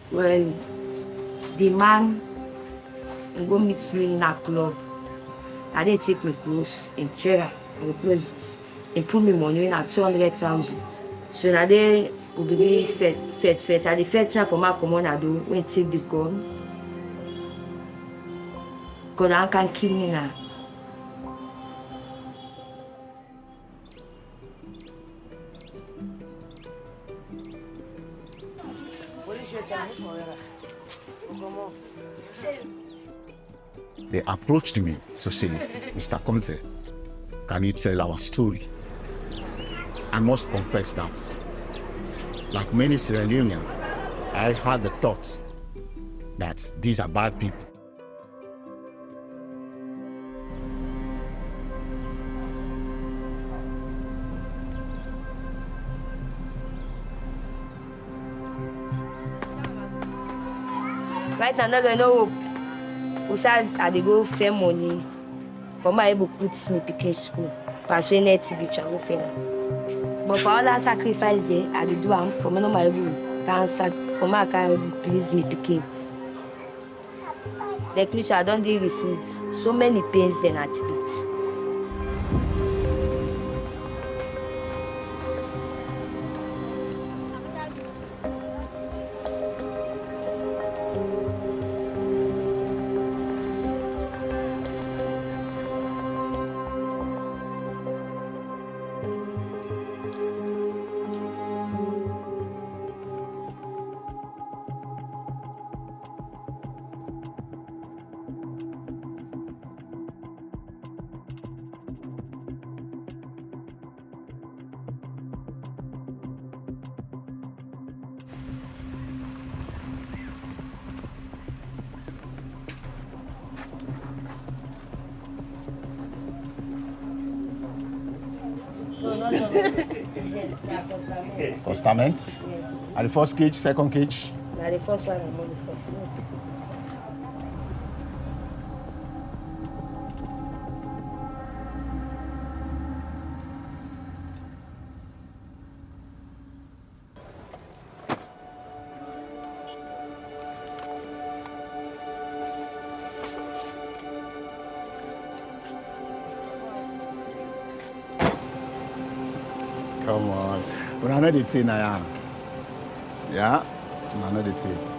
Well, the man go meet me in a club. I didn't take my clothes in chair and the clothes and put me money in at 200,000. So now they will be fet. And the first time for my common I do when take the gun. Because I can kill me now. They approached me to say, Mr. Conte, can you tell our story? I must confess that, like many Sierra Leoneans, I had the thought that these are bad people. Right now, no hope. We said I dey go fair money for my able put me pikin school. Persuade to be travel fair. But for all that sacrifice there, I dey do am for me no my able for my can please me pikin. Like me, so I don't dey receive so many pains then at it. Costaments? At the first cage, second cage? Now the first one I'm on the first. Come on. But I know the thing I am. Yeah? I know the thing.